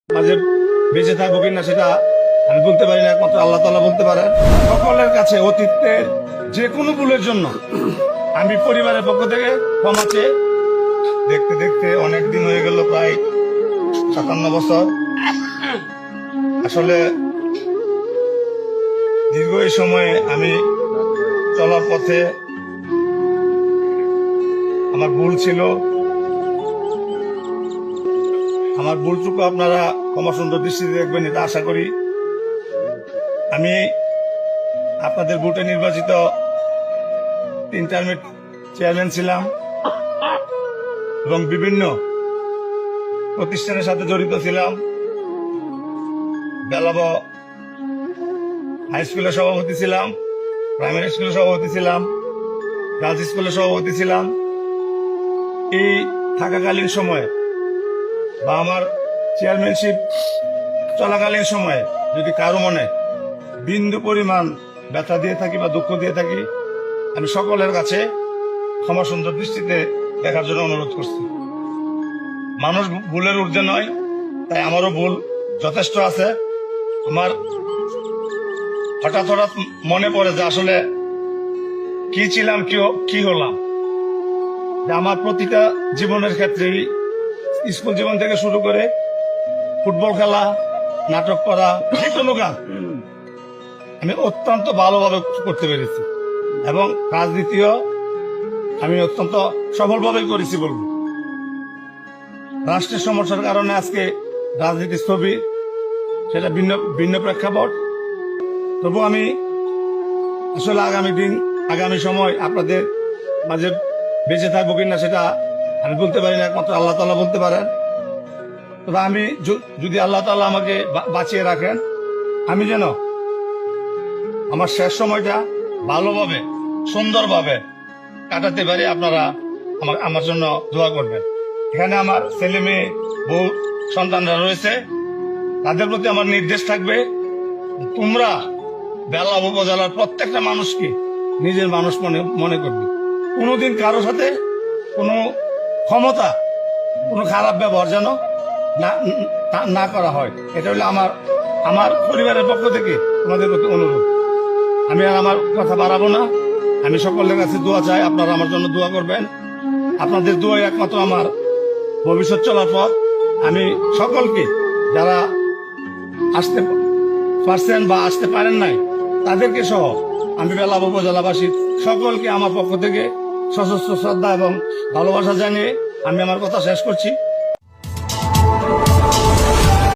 মাঝে বেঁচে থাকবো কিনা সেটা আমি বলতে পারি না, একমাত্র আল্লাহ তাআলা বলতে পারেন। সকলের কাছে অতীতের যে কোনো ভুলের জন্য আমি পরিবারের পক্ষ থেকে ক্ষমা চেয়ে দেখতে দেখতে অনেক দিন হয়ে গেল, প্রায় 57 বছর। আসলে দীর্ঘ এই সময়ে আমি চলার পথে আমার ভুল ছিল, আমার ভুলটুকু আপনারা ক্ষমা সুন্দর দৃষ্টিতে দেখবেন, এটা আশা করি। আমি আপনাদের ভোটে নির্বাচিত 3 টার্মের চেয়ারম্যান ছিলাম এবং বিভিন্ন প্রতিষ্ঠানের সাথে জড়িত ছিলাম। বেলাব হাই স্কুলের সভাপতি ছিলাম, প্রাইমারি স্কুলের সভাপতি ছিলাম, গার্লস স্কুলের সভাপতি ছিলাম। এই থাকাকালীন সময়ে বা আমার চেয়ারম্যানশিপ চলাকালীন সময়ে যদি কারো মনে বিন্দু পরিমাণ ব্যথা দিয়ে থাকি বা দুঃখ দিয়ে থাকি, আমি সকলের কাছে ক্ষমা সুন্দর দৃষ্টিতে দেখার জন্য অনুরোধ করছি। মানুষ ভুলের ঊর্ধ্বে নয়, তাই আমারও ভুল যথেষ্ট আছে। আমার হঠাৎ হঠাৎ মনে পড়ে যে আসলে কি ছিলাম, কি হলাম। যে আমার প্রতিটা জীবনের ক্ষেত্রেই স্কুল জীবন থেকে শুরু করে ফুটবল খেলা, নাটক করা, যে কোনো কাজ আমি অত্যন্ত ভালোভাবে করতে পেরেছি এবং রাজনীতিও আমি অত্যন্ত সফলভাবেই করেছি বলব। রাষ্ট্রের সমস্যার কারণে আজকে রাজনীতির ছবি সেটা ভিন্ন ভিন্ন প্রেক্ষাপট। তবু আমি আসলে আগামী সময় আপনাদের মাঝে বেঁচে থাকবো কিনা সেটা আমি বলতে পারি না, একমাত্র আল্লাহ তাআলা বলতে পারেন। তবে আমি যদি আল্লাহ তাআলা আমাকে বাঁচিয়ে রাখেন, আমি যেন আমার শেষ সময়টা ভালোভাবে সুন্দরভাবে কাটাতে পারি। আপনারা আমার জন্য দোয়া করবেন। এখানে আমার ছেলে মেয়ে বউ সন্তানরা রয়েছে, তাদের প্রতি আমার নির্দেশ থাকবে, তোমরা বেলা উপজেলার প্রত্যেকটা মানুষকে নিজের মানুষ মনে করবে। কোনোদিন কারো সাথে কোনো ক্ষমতা, কোনো খারাপ ব্যবহার যেন না করা হয়। এটা হলো আমার পরিবারের পক্ষ থেকে তোমাদের প্রতি অনুরোধ। আমি আর আমার কথা বাড়াবো না। আমি সকলের কাছে দোয়া চাই, আপনারা আমার জন্য দোয়া করবেন। আপনাদের দোয়াই একমাত্র আমার ভবিষ্যৎ চলার পথ। আমি সকলকে, যারা আসতে পারছেন বা আসতে পারেন নাই, তাদেরকে সহ আমি বেলাব উপজেলাবাসী সকলকে আমার পক্ষ থেকে সশস্ত্র শ্রদ্ধা এবং ভালোবাসা জানিয়ে আমি আমার কথা শেষ করছি।